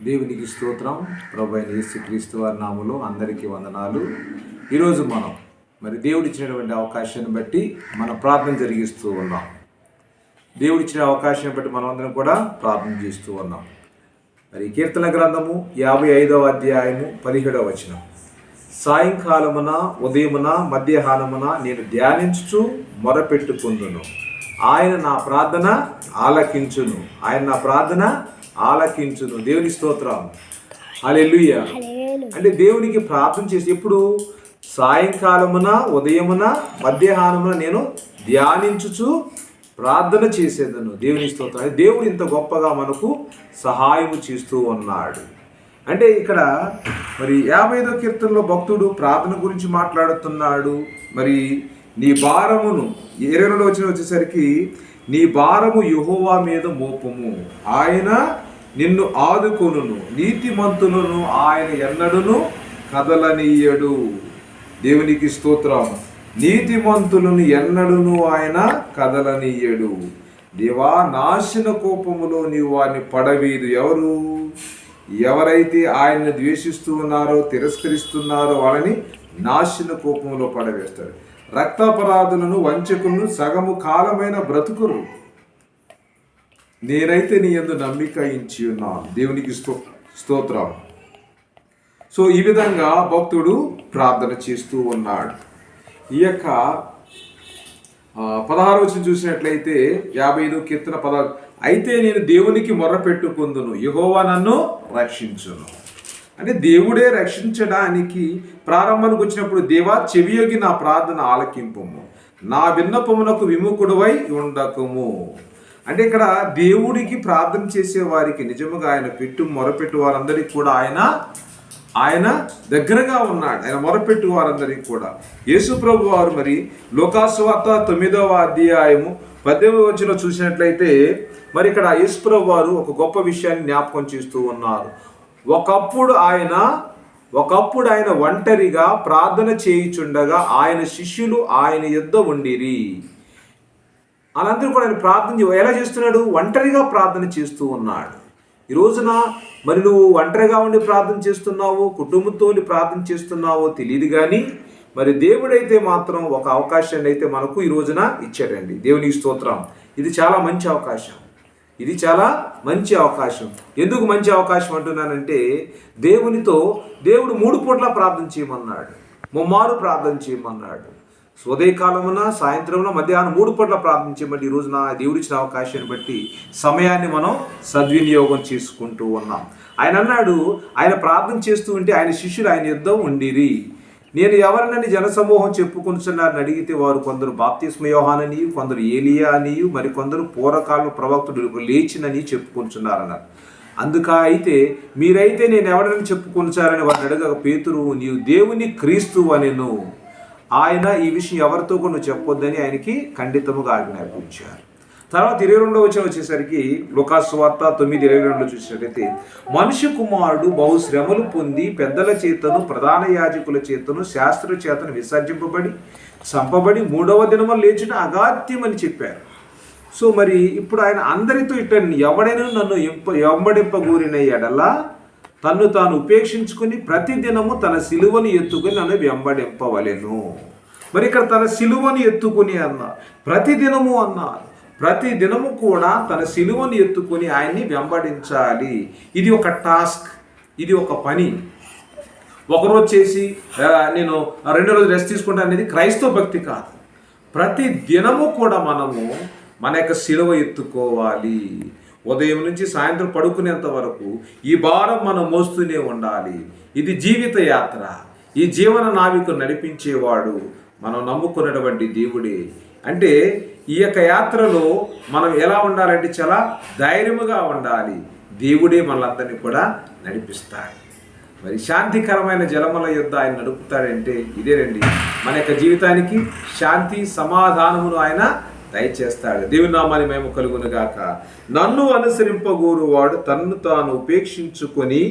దేవునికి స్తోత్రం. ప్రభు అయిన యేసుక్రీస్తు వారి నామములో అందరికీ వందనాలు. ఈరోజు మనం దేవుడిచ్చినటువంటి అవకాశాన్ని బట్టి మనం ప్రార్థన జరిగిస్తూ ఉన్నాం. దేవుడిచ్చిన అవకాశాన్ని బట్టి మనం అందరం కూడా ప్రార్థన చేస్తూ ఉన్నాం. మరి కీర్తన గ్రంథము 55వ అధ్యాయము 17వ వచనం. సాయంకాలమున ఉదయమున మధ్యాహ్నమున నేను ధ్యానించుచు మొరపెట్టుకుందును, ఆయన నా ప్రార్థన ఆలకించును. దేవుని స్తోత్రం. హల్లెలూయా. అంటే దేవునికి ప్రార్థన చేసి ఎప్పుడు సాయంకాలమున ఉదయమున మధ్యాహ్నమున నేను ధ్యానించుచు ప్రార్థన చేసేదను. దేవుని స్తోత్రం. దేవుడు ఇంత గొప్పగా మనకు సహాయము చేస్తూ ఉన్నాడు. అంటే ఇక్కడ మరి 55వ కీర్తనలో భక్తుడు ప్రార్థన గురించి మాట్లాడుతున్నాడు. మరి నీ భారమును 22వ వచనం వచ్చేసరికి నీ భారము యెహోవా మీద మోపము, ఆయన నిన్ను ఆదుకొనును, నీతిమంతులను ఆయన ఎన్నడును కదలనీయడు. దేవునికి స్తోత్రం. నీతిమంతులను ఎన్నడును ఆయన కదలనీయడు. దేవా, నాశన కోపములో నీవు వారిని పడవీదు. ఎవరైతే ఆయన్ని ద్వేషిస్తూ ఉన్నారో తిరస్కరిస్తున్నారో వాళ్ళని నాశన కోపంలో పడవేస్తాడు. రక్తాపరాధులను వంచకులను సగము కాలమైన బ్రతుకును నేనైతే నీ యందు నమ్మిక ఉంచి ఉన్నాను. దేవునికి స్తోత్రం. సో ఈ విధంగా భక్తుడు ప్రార్థన చేస్తూ ఉన్నాడు. ఈ యొక్క 16వ వచనం చూసినట్లయితే 55వ కీర్తన 16, అయితే నేను దేవునికి మొర్ర పెట్టుకుందును, యెహోవా నన్ను రక్షించును. అంటే దేవుడే రక్షించడానికి ప్రారంభానికి వచ్చినప్పుడు, దేవా చెవియొగ్గి నా ప్రార్థన ఆలకింపుము, నా విన్నపమునకు విముఖుడువై ఉండకుము. అంటే ఇక్కడ దేవుడికి ప్రార్థన చేసే వారికి నిజముగా ఆయన మొరపెట్టు వారందరికీ కూడా ఆయన దగ్గరగా ఉన్నాడు. ఆయన మొరపెట్టు వారందరికీ కూడా యేసు ప్రభు వారు మరి లూకాసు వార్త 9వ అధ్యాయము 18వ వచనంలో చూసినట్లయితే మరి ఇక్కడ యేసు ప్రభు వారు ఒక గొప్ప విషయాన్ని జ్ఞాపకం చేస్తూ ఉన్నారు. ఒకప్పుడు ఆయన ఒంటరిగా ప్రార్థన చేయుచుండగా ఆయన శిష్యులు ఆయన యొద్ద ఉండిరి. వాళ్ళందరూ కూడా ఆయన ప్రార్థన ఎలా చేస్తున్నాడు? ఒంటరిగా ప్రార్థన చేస్తూ ఉన్నాడు. ఈ రోజున మరి నువ్వు ఒంటరిగా ఉండి ప్రార్థన చేస్తున్నావో కుటుంబంతో ప్రార్థన చేస్తున్నావో తెలియదు, కానీ మరి దేవుడైతే మాత్రం ఒక అవకాశాన్ని అయితే మనకు ఈ రోజున ఇచ్చాడండి. దేవునికి స్తోత్రం. ఇది చాలా మంచి అవకాశం. ఎందుకు మంచి అవకాశం అంటున్నానంటే, దేవుడు 3 పూట్ల ప్రార్థన చేయమన్నాడు, ముమ్మారు ప్రార్థన చేయమన్నాడు. ఉదయకాలమున, సాయంత్రమున, మధ్యాహ్నం 3 పూట్ల ప్రార్థన చేయమంటే ఈ రోజున దేవుడిచ్చిన అవకాశాన్ని బట్టి సమయాన్ని మనం సద్వినియోగం చేసుకుంటూ ఉన్నాం. ఆయన అన్నాడు, ఆయన ప్రార్థన చేస్తూ ఉంటే ఆయన శిష్యులు ఆయన యొద్ద ఉండిరి. నేను ఎవరినని జనసమూహం చెప్పుకొనుచున్నారని అడిగితే వారు కొందరు బాప్తిస్మ యోహానని, కొందరు ఏలియా అని, మరి కొందరు పూర్వకాల ప్రవక్తుడు లేచినని చెప్పుకొనుచున్నారన్నారు. అయితే మీరైతే నేను ఎవరిని చెప్పుకొనుచారని వారిని అడగక పేతురు, నీవు దేవుని క్రీస్తు అనెను. ఆయన ఈ విషయం ఎవరితో కూడా నువ్వు చెప్పొద్దని ఆయనకి ఖండితముగా ఆజ్ఞాపించారు. తర్వాత 22వ వచనం వచ్చేసరికి లూకాసు వార్త 9:22 చూసినట్లయితే, మనుష్య కుమారుడు బహు శ్రమలు పొంది పెద్దల చేతను ప్రధాన యాజకుల చేతను శాస్త్రుల చేతను విసర్జింపబడి చంపబడి 3వ దినము లేచుట అగాత్యమని చెప్పారు. సో మరి ఇప్పుడు ఆయన అందరితో ఎవడైనా నన్ను వెంబడింపగూరిన ఎడలా తన్ను తాను ఉపేక్షించుకుని ప్రతి దినము తన సిలువను ఎత్తుకుని నన్ను వెంబడింపవలెను. మరి ఇక్కడ తన సిలువను ఎత్తుకుని అన్నారు, ప్రతిదినము అన్నారు. ప్రతి దినము కూడా తన సిలువను ఎత్తుకుని ఆయన్ని వెంబడించాలి. ఇది ఒక టాస్క్, ఇది ఒక పని. ఒకరోజు చేసి నేను 2 రోజులు రెస్ట్ తీసుకుంటా అనేది క్రైస్తవ భక్తి కాదు. ప్రతి దినము కూడా మనము మన యొక్క సిలువ ఎత్తుకోవాలి. ఉదయం నుంచి సాయంత్రం పడుకునేంత వరకు ఈ భారం మనం మోస్తూనే ఉండాలి. ఇది జీవిత యాత్ర. ఈ జీవన నావికు నడిపించేవాడు మనం నమ్ముకున్నటువంటి దేవుడే. అంటే ఈ యొక్క యాత్రలో మనం ఎలా ఉండాలంటే చాలా ధైర్యముగా ఉండాలి. దేవుడే మనలందరినీ కూడా నడిపిస్తాడు. మరి శాంతికరమైన జలముల యొద్ద ఆయన నడుపుతాడంటే ఇదేనండి, మన యొక్క జీవితానికి శాంతి సమాధానమును ఆయన దయచేస్తాడు. దేవుని నామానికి మహిమ కలుగును గాక. నన్ను అనుసరింపగోరు వాడు తన్ను తాను ఉపేక్షించుకొని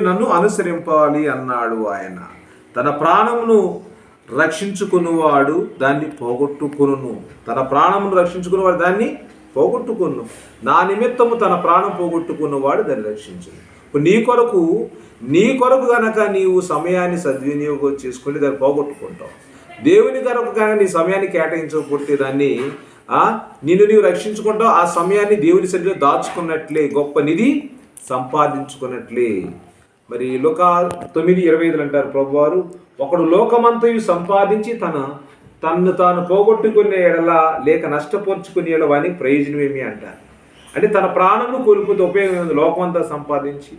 నన్ను అనుసరింపాలి అన్నాడు. ఆయన తన ప్రాణమును రక్షించుకున్నవాడు దాన్ని పోగొట్టుకును. తన ప్రాణమును రక్షించుకున్నవాడు దాన్ని పోగొట్టుకును. నా నిమిత్తము తన ప్రాణం పోగొట్టుకున్నవాడు దాన్ని రక్షించును. ఇప్పుడు నీ కొరకు గనక నీవు సమయాన్ని సద్వినియోగం చేసుకుంటే దాన్ని పోగొట్టుకుంటావు. దేవుని కొరకు కనుక నీ సమయాన్ని కేటాయించకపోతే దాన్ని నీవు రక్షించుకుంటావు. ఆ సమయాన్ని దేవుని సన్నిధిలో దాచుకున్నట్లే, గొప్ప నిధి సంపాదించుకున్నట్లే. మరి లూకా 9:25 అంటారు ప్రభువారు, ఒకడు లోకమంతయు సంపాదించి తన్ను తాను పోగొట్టుకునే ఎడలా లేక నష్టపరుచుకునే ఎడల వానికి ప్రయోజనమేమి అంటారు. అంటే తన ప్రాణము కోల్పోతే ఉపయోగం ఉంది లోకమంతా సంపాదించి.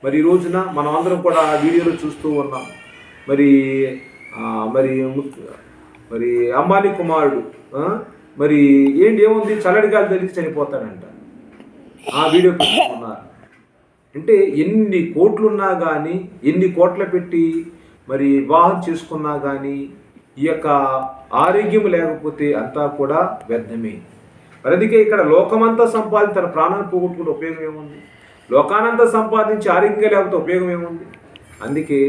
మరి ఈ రోజున మనం అందరం కూడా ఆ వీడియోలో చూస్తూ ఉన్నాం. మరి మరి మరి అంబానీ కుమారుడు మరి ఏముంది, చల్లడి గాలి తగిలి చనిపోతాడంట. ఆ వీడియో పెట్టుకున్నారు. అంటే ఎన్ని కోట్లున్నా కానీ, ఎన్ని కోట్ల పెట్టి మరి వివాహం చేసుకున్నా కానీ ఈ యొక్క ఆరోగ్యం లేకపోతే అంతా కూడా వ్యర్థమే. మరి అందుకే ఇక్కడ లోకమంతా సంపాదించి తన ప్రాణాన్ని పోగొట్టుకుంటే ఉపయోగం ఏముంది? లోకానంతా సంపాదించి ఆరోగ్యంగా లేకపోతే ఉపయోగం ఏముంది? అందుకే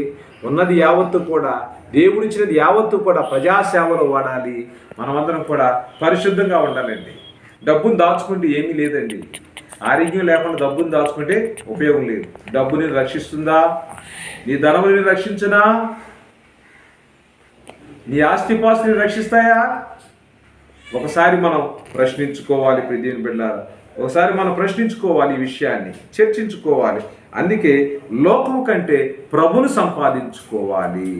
ఉన్నది యావత్తు కూడా, దేవుడిచ్చినది యావత్తు కూడా ప్రజాసేవలో వాడాలి. మనమందరం కూడా పరిశుద్ధంగా ఉండాలండి. డబ్బును దాచుకుంటే ఏమీ లేదండి. ఆరోగ్యం లేకుండా డబ్బును దాచుకుంటే ఉపయోగం లేదు. డబ్బుని రక్షిస్తుందా? నీ ధనముని రక్షించునా? నీ ఆస్తిపాస్తుని రక్షిస్తాయా? ఒకసారి మనం ప్రశ్నించుకోవాలి. ప్రియమైన బిడ్డలారా, ఒకసారి మనం ప్రశ్నించుకోవాలి, ఈ విషయాన్ని చర్చించుకోవాలి. అందుకే లోకము కంటే ప్రభును సంపాదించుకోవాలి,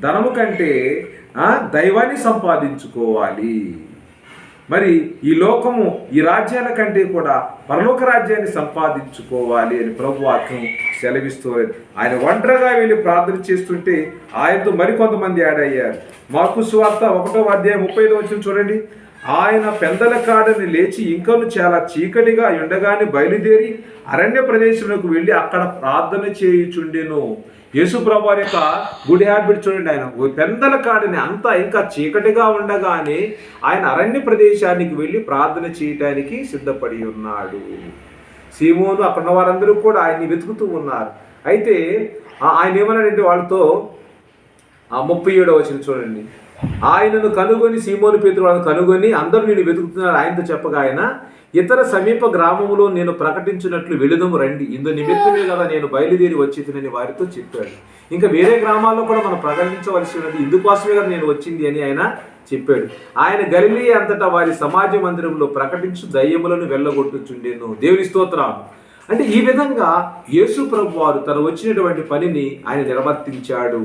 ధనము కంటే దైవాన్ని సంపాదించుకోవాలి. మరి ఈ లోకము, ఈ రాజ్యాల కంటే కూడా పరలోక రాజ్యాన్ని సంపాదించుకోవాలి అని ప్రభు వాక్యం సెలవిస్తుంది. ఆయన ఒంటరిగా వెళ్ళి ప్రార్థన చేస్తుంటే ఆయనతో మరికొంతమంది యాడ్ అయ్యారు. మార్కు సువార్త 1:35 చూడండి. ఆయన పెందల కాడని లేచి ఇంకను చాలా చీకటిగా ఉండగానే బయలుదేరి అరణ్య ప్రదేశంలోకి వెళ్ళి అక్కడ ప్రార్థన చేయుచుండెను. యేసుప్రభు యొక్క గుడి హ్యాబిట్ చూడండి. ఆయన పెందల కాడని అంతా ఇంకా చీకటిగా ఉండగానే ఆయన అరణ్య ప్రదేశానికి వెళ్ళి ప్రార్థన చేయటానికి సిద్ధపడి ఉన్నాడు. సీమోను అక్కడ ఉన్న వారందరూ కూడా ఆయన్ని వెతుకుతూ ఉన్నారు. అయితే ఆయన ఏమన్నాడంటే వాళ్ళతో 37వ వచనం చూడండి. ఆయనను కనుగొని, సీమోను పేతురు వాళ్ళని కనుగొని, అందరూ నేను వెతుకుతున్నారు ఆయనతో చెప్పగా ఆయన, ఇతర సమీప గ్రామంలో నేను ప్రకటించినట్లు వెళుదము రండి, ఇందు నిమిత్తమే కదా నేను బయలుదేరి వచ్చేదని వారితో చెప్పాడు. ఇంకా వేరే గ్రామాల్లో కూడా మనం ప్రకటించవలసి ఉన్నది, ఇందుకోసమే కదా నేను వచ్చింది అని ఆయన చెప్పాడు. ఆయన గలిలయ అంతటా వారి సమాజ మందిరంలో ప్రకటించు దయ్యములను వెళ్ళగొట్టుచుండెను. దేవుని స్తోత్రం. అంటే ఈ విధంగా యేసు ప్రభు వారు తను వచ్చినటువంటి పనిని ఆయన నిర్వర్తించాడు.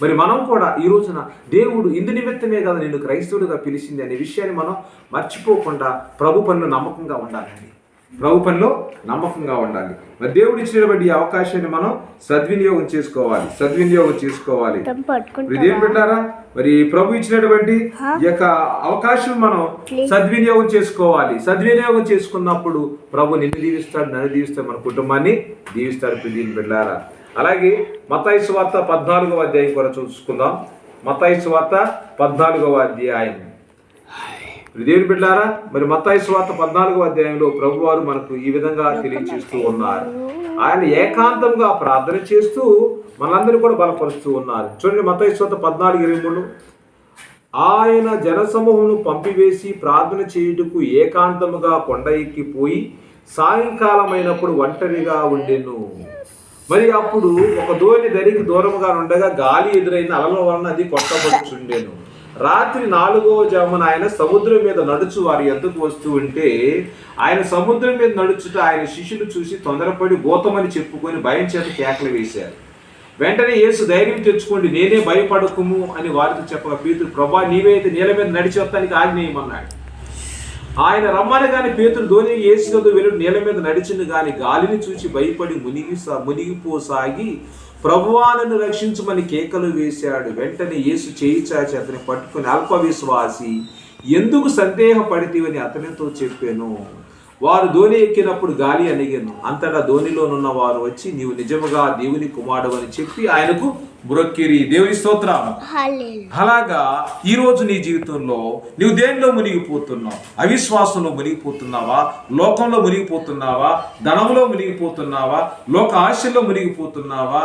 మరి మనం కూడా ఈ రోజున దేవుడు ఇందు నిమిత్తమే కదా నేను క్రైస్తవుడిగా పిలిచింది అనే విషయాన్ని మనం మర్చిపోకుండా ప్రభు పనిలో నమ్మకంగా ఉండాలండి. ప్రభు పనిలో నమ్మకంగా ఉండాలి. మరి దేవుడు ఇచ్చినటువంటి అవకాశాన్ని మనం సద్వినియోగం చేసుకోవాలి. ఇదేం పెట్టారా? మరి ప్రభు ఇచ్చినటువంటి ఈ యొక్క అవకాశం మనం సద్వినియోగం చేసుకోవాలి. సద్వినియోగం చేసుకున్నప్పుడు ప్రభు నిన్ను దీవిస్తాడు, నన్ను దీవిస్తాడు, మన కుటుంబాన్ని దీవిస్తాడు. దీన్ని పెట్టారా? అలాగే మత్తయి సువార్త 14వ అధ్యాయం కూడా చూసుకుందాం. మత్తయి సువార్త 14వ అధ్యాయం. దేవుని బిడ్డలారా, మరి మత్తయి సువార్త 14వ అధ్యాయంలో ప్రభువారు మనకు ఈ విధంగా తెలియజేస్తూ ఉన్నారు. ఆయన ఏకాంతంగా ప్రార్థన చేస్తూ మనందరూ కూడా బలపరుస్తూ ఉన్నారు. చూడండి, మత్తయి సువార్త 14:23. ఆయన జనసమూహమును పంపివేసి ప్రార్థన చేయుటకు ఏకాంతముగా కొండ ఎక్కిపోయి సాయంకాలమైనప్పుడు ఒంటరిగా ఉండెను. మరి అప్పుడు ఒక దోణి దరికి దూరముగా ఉండగా గాలి ఎదురైన అలల వలన అది కొట్టబడుచుండెను. రాత్రి 4వ జామున ఆయన సముద్రం మీద నడుచు వారి యొద్దకు వస్తూ ఉంటే, ఆయన సముద్రం మీద నడుచుట ఆయన శిష్యులు చూసి తొందరపడి భూతమని చెప్పుకొని భయం చేత కేకలు వేశారు. వెంటనే యేసు ధైర్యం తెచ్చుకోండి, నేనే, భయపడకుము అని వారితో చెప్పగా పేతురు, ప్రభా నీవే అయితే నీళ్ళ మీద నడిచి వస్తానికి ఆజ్ఞేయమన్నాడు. ఆయన రమ్మని కానీ పేతురు ధోని యేసుతో వెలుడు నీళ్ళ మీద నడిచింది కానీ గాలిని చూసి భయపడి మునిగిపోసాగి ప్రభువానను రక్షించమని కేకలు వేశాడు. వెంటనే యేసు చేయి చాచి అతని పట్టుకుని, అల్ప విశ్వాసి, ఎందుకు సందేహపడితేవని అతనితో చెప్పాను. వారు ధోని ఎక్కినప్పుడు గాలి అణిగెను. అంతటా ధోనిలోనున్న వారు వచ్చి, నీవు నిజముగా దేవుని కుమారుడు అని చెప్పి ఆయనకు బ్రొక్కిరి. దేవుని స్తోత్రం. అలాగా ఈరోజు నీ జీవితంలో నువ్వు దేనిలో మునిగిపోతున్నావు? అవిశ్వాసంలో మునిగిపోతున్నావా? లోకంలో మునిగిపోతున్నావా? ధనంలో మునిగిపోతున్నావా? లోక ఆశల్లో మునిగిపోతున్నావా?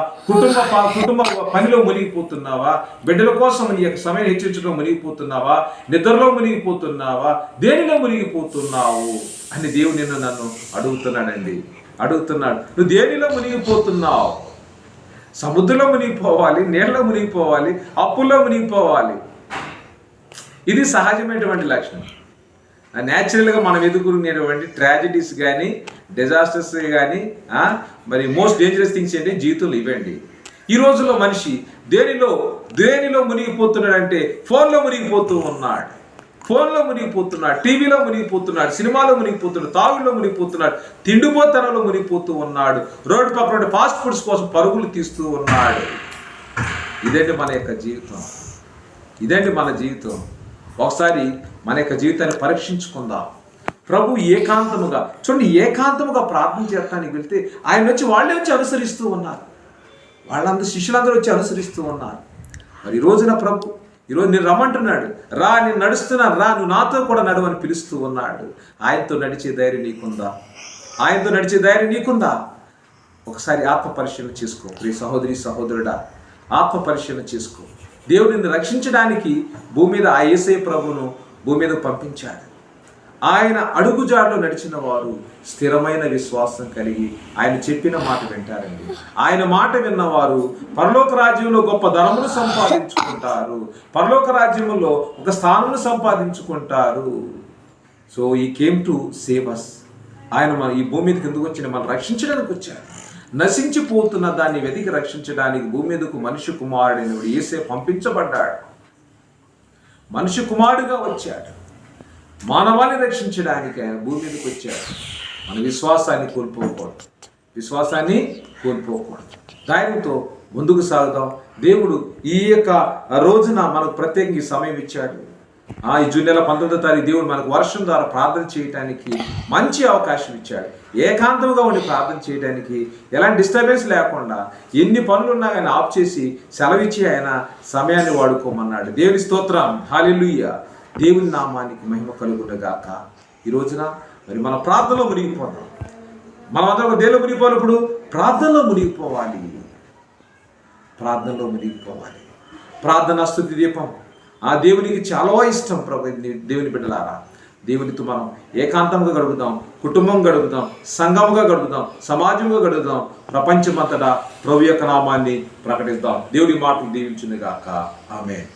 కుటుంబ పనిలో మునిగిపోతున్నావా? బిడ్డల కోసం నీ యొక్క సమయం హెచ్చించడం మునిగిపోతున్నావా? నిద్రలో మునిగిపోతున్నావా? దేనిలో మునిగిపోతున్నావు అని దేవుడు నన్ను అడుగుతున్నాడు. నువ్వు దేనిలో మునిగిపోతున్నావు? సముద్రంలో మునిగిపోవాలి, నీళ్ళలో మునిగిపోవాలి, అప్పుల్లో మునిగిపోవాలి. ఇది సహజమైనటువంటి లక్షణం. న్యాచురల్గా మనం ఎదుర్కొనేటువంటి ట్రాజడీస్ కానీ, డిజాస్టర్స్ కానీ, మరి మోస్ట్ డేంజరస్ థింగ్స్ ఏంటి జీవితంలో ఇవ్వండి. ఈ రోజుల్లో మనిషి దేనిలో మునిగిపోతున్నాడంటే ఫోన్లో మునిగిపోతున్నాడు, టీవీలో మునిగిపోతున్నాడు, సినిమాలో మునిగిపోతున్నాడు, తాగుల్లో మునిగిపోతున్నాడు, తిండిపోతనంలో మునిగిపోతూ ఉన్నాడు, రోడ్డు పక్కన ఫాస్ట్ ఫుడ్స్ కోసం పరుగులు తీస్తూ ఉన్నాడు. ఇదేంటి మన జీవితం? ఒకసారి మన యొక్క జీవితాన్ని పరీక్షించుకుందాం. ప్రభు ఏకాంతముగా ప్రార్థన చేస్తానికి వెళ్తే వాళ్ళే వచ్చి అనుసరిస్తూ ఉన్నారు. శిష్యులందరూ వచ్చి అనుసరిస్తూ ఉన్నారు. మరి ఈరోజు నేను రమ్మంటున్నాడు. నేను నడుస్తున్నాను, నువ్వు నాతో కూడా నడువని పిలుస్తూ ఉన్నాడు. ఆయనతో నడిచే ధైర్యం నీకుందా? ఒకసారి ఆత్మ పరిశీలన చేసుకో. ప్రియ సహోదరి సహోదరుడా, ఆత్మ పరిశీలన చేసుకో. దేవుడు నిన్ను రక్షించడానికి భూమి మీద ఆ యేసయ్య ప్రభువును భూమి మీద పంపించాడు. ఆయన అడుగుజాడలో నడిచిన వారు స్థిరమైన విశ్వాసం కలిగి ఆయన చెప్పిన మాట వింటారండి. ఆయన మాట విన్నవారు పరలోక రాజ్యంలో గొప్ప ధనమును సంపాదించుకుంటారు, పరలోక రాజ్యంలో ఒక స్థానమును సంపాదించుకుంటారు. సో ఈ కేమ్ టు సేవ్ అస్. ఆయన మన ఈ భూమి మీదకి ఎందుకు వచ్చిన మనం రక్షించడానికి వచ్చాడు. నశించిపోతున్న దాన్ని వెతికి రక్షించడానికి భూమి మీదకు మనిషి కుమారుడైన యేసే పంపించబడ్డాడు. మనిషి కుమారుడుగా వచ్చాడు. మానవాన్ని రక్షించడానికి ఆయన భూమి మీదకి వచ్చాడు. మన విశ్వాసాన్ని కోల్పోకూడదు. ధైర్యంతో ముందుకు సాగుదాం. దేవుడు ఈ యొక్క రోజున మనకు ప్రత్యేకంగా సమయం ఇచ్చాడు. ఈ జూన్ నెల 19వ తారీఖు దేవుడు మనకు వర్షం ద్వారా ప్రార్థన చేయడానికి మంచి అవకాశం ఇచ్చాడు. ఏకాంతంగా ఉండి ప్రార్థన చేయడానికి ఎలాంటి డిస్టర్బెన్స్ లేకుండా ఎన్ని పనులున్నా ఆయన ఆఫ్ చేసి సెలవిచ్చి ఆయన సమయాన్ని వాడుకోమన్నాడు. దేవుని స్తోత్రం. హల్లెలూయా. దేవుని నామానికి మహిమ కలుగునగాక. ఈ రోజున మరి మన ప్రార్థనలో మునిగిపోతాం. మనం అందరం దేనిలో మునిగిపోవాలి? ఇప్పుడు ప్రార్థనలో మునిగిపోవాలి. ప్రార్థన స్తుతి దీపం ఆ దేవునికి చాలా ఇష్టం. దేవుని బిడ్డలారా, దేవునితో మనం ఏకాంతంగా గడుపుదాం, కుటుంబం గడుపుదాం, సంఘముగా గడుపుదాం, సమాజంగా గడుపుదాం, ప్రపంచమంతటా ప్రభు యొక్క నామాన్ని ప్రకటిద్దాం. దేవుని మాటలు దీవించునుగాక. ఆమేన్.